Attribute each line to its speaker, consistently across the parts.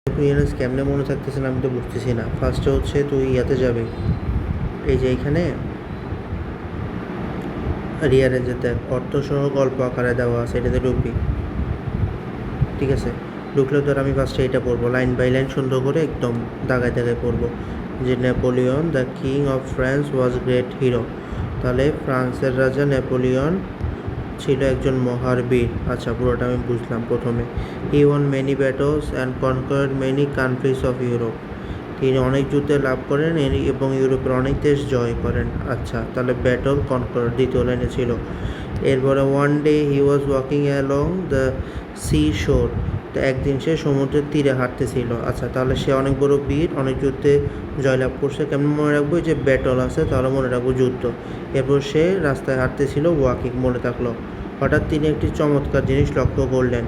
Speaker 1: ইউএনএস কেমনে মনে থাকতেছে না আমি তো বুঝতেছি না। ফার্স্টে হচ্ছে তুই ইয়াতে যাবে, এই যে এইখানে রিয়ারেঞ্জে দেখ অর্থসহ গল্প আকারে দেওয়া আছে, এটাতে ঢুকবি। ঠিক আছে, ঢুকলে তোর আমি ফার্স্টে এটা পড়বো, লাইন বাই লাইন সুন্দর করে একদম দাগায় দাগায় পড়বো যে Napoleon the king of France was great hero. তাহলে ফ্রান্সের রাজা নেপোলিয়ন ছিল একজন মহার বীর। আচ্ছা, পুরোটা আমি বুঝলাম। প্রথমে he won many battles and conquered many countries of Europe. তিনি অনেক যুদ্ধে লাভ করেন এবং ইউরোপের অনেক দেশ জয় করেন। আচ্ছা, তাহলে ব্যাটল কনকার দ্বিতীয় লাইনে ছিল। এরপরে one day he was walking along the sea শোর। তো একদিন সে সমুদ্রের তীরে হাঁটতেছিল। আচ্ছা, তাহলে সে অনেক বড় বীর, অনেক যুদ্ধে জয়লাভ করছে। কেমন মনে রাখবো? যে ব্যাটল আছে, তাহলে মনে রাখবো যুদ্ধ। এরপর সে রাস্তায় হাঁটতেছিল, ওয়াকিং মনে থাকলো। হঠাৎ তিনি একটি চমৎকার জিনিস লক্ষ্য করলেন।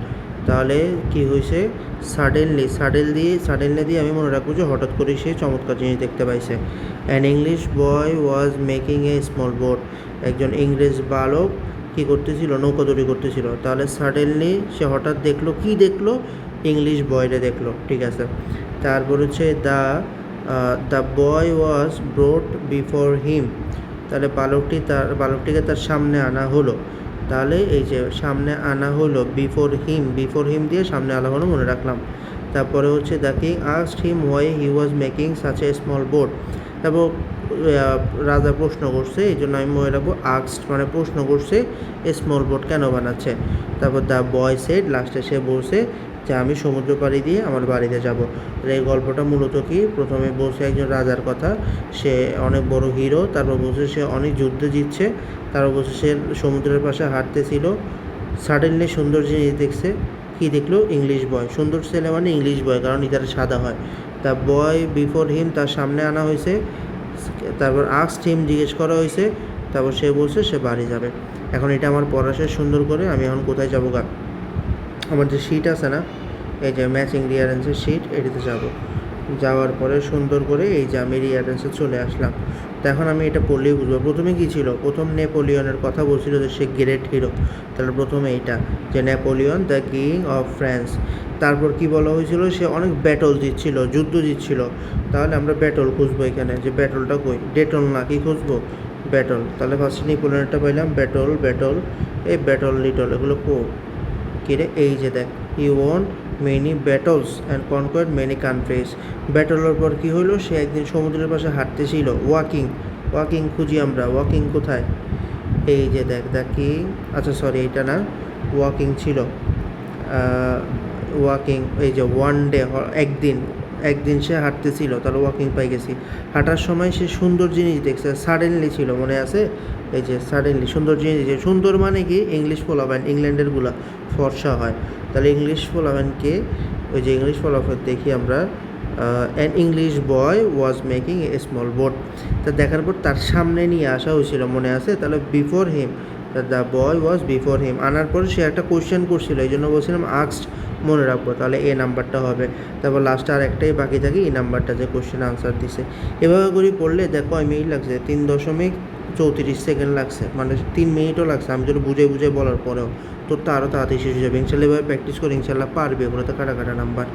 Speaker 1: তাহলে কি হয়েছে? সাডেনলি দিয়ে আমি মনে রাখবো যে হঠাৎ করে সে চমৎকার জিনিস দেখতে পাইছে। An English boy was making a small boat. একজন ইংরেজ বালক কী করতেছিল? নৌকা তৈরি করতেছিল। তাহলে সাডেনলি সে হঠাৎ দেখলো, কি দেখলো? ইংলিশ বয়রে দেখলো। ঠিক আছে, তারপর হচ্ছে the boy was brought before him. তাহলে বালকটিকে তার সামনে আনা হলো। তাহলে এই যে সামনে আনা হলো, বিফোর হিম দিয়ে সামনে আনা হলো, মনে রাখলাম। তারপরে হচ্ছে the king asked him why he was making such a small boat. তারপর রাজা প্রশ্ন করছে, এই জন্য আমি মনে রাখবো আস্কড মানে প্রশ্ন করছে, এ স্মল বোট কেন বানাচ্ছে। তারপর দ্য বয় সেড, লাস্টে সে বলছে যে আমি সমুদ্র পাড়ি দিয়ে আমার বাড়িতে যাব। এই গল্পটা মূলত কি? প্রথমে বলছে একজন রাজার কথা, সে অনেক বড় হিরো। তারপর বলছে সে অনেক যুদ্ধে জিতছে। তারপর বলছে সে সমুদ্রের পাশে হাঁটতেছিল, সাডেনলি সুন্দর জিনিস দেখছে। কী দেখলো? ইংলিশ বয়। সুন্দর ছেলে মানে ইংলিশ বয়, কারণ ইতারা সাদা হয়। তা বয় বিফোর হিম, তার সামনে আনা হয়েছে। তারপর আস্কড হিম, জিজ্ঞেস করা হয়েছে। তারপর সে বলছে সে বাড়ি যাবে। এখন এটা আমার পড়া শেষ সুন্দর করে। আমি এখন কোথায় যাবো? আমার যে শিট আছে না, এই যে ম্যাচিং রিয়ারেন্সের শিট, এটিতে যাব। যাওয়ার পরে সুন্দর করে এই যে আমি রিয়ারেন্সে চলে আসলাম। তো এখন আমি এটা পড়লেই বুঝবো। প্রথমে কী ছিল? প্রথম নেপোলিয়নের কথা বলছিল যে সে গ্রেট হিরো। তাহলে প্রথমে এইটা যে Napoleon the king of France. তারপর কি বলা হয়েছিল? সে অনেক ব্যাটল জিতছিল, যুদ্ধ জিতছিল। তাহলে আমরা ব্যাটল খুঁজবো এখানে, যে ব্যাটলটা কই? ডেটল না, কি খুঁজবো? ব্যাটল। তাহলে ফার্স্টে নেপোলিয়নটা পাইলাম, ব্যাটল। এই ব্যাটল লিটল এগুলো কিরে? এই যে দেখ, he won many battles and conquered many countries. ব্যাটলের পর কী হলো? সে একদিন সমুদ্রের পাশে হাঁটতেছিল, ওয়াকিং খুঁজি আমরা। ওয়াকিং কোথায়? এই যে দেখ, কিং, আচ্ছা সরি এইটা না, ওয়াকিং ছিল। ওয়াকিং, এই যে ওয়ান ডে, একদিন সে হাঁটতেছিল, তাহলে ওয়াকিং পাই গেছি। হাঁটার সময় সে সুন্দর জিনিস দেখছে, সাডেনলি ছিল, মনে আছে? এই যে সাডেনলি সুন্দর জিনিস দেখছে। সুন্দর মানে কি? ইংলিশ পোলাবেন, ইংল্যান্ডেরগুলা ফর্সা হয়। তাহলে ইংলিশ পোলাবেনকে, ওই যে ইংলিশ পোলাবেন দেখি আমরা, an English boy was making a small boat. তা দেখার পর তার সামনে নিয়ে আসা হয়েছিল, মনে আছে? তাহলে before him, the boy was before him. আনার পরে সে একটা কোয়েশ্চেন করছিল, এই জন্য বলছিলাম আস্কড মনে রাখবো। তাহলে এ নাম্বারটা হবে। তারপর লাস্টে আর একটাই বাকি থাকে, এই নাম্বারটা যে কোয়েশ্চেন আনসার দিছে। এভাবে করে পড়লে দেখ কয় মিনিট লাগছে? 3.34 লাগছে, মানে 3 মিনিটও লাগছে। আমি তোর বুঝে বলার পরেও তোর তো আরও তাড়াতাড়ি শেষ হয়ে যাবে। ইনশাল্লাহ এভাবে প্র্যাকটিস করে ইনশাল্লাহ পারবে। ওগুলো তো কাটা নাম্বার।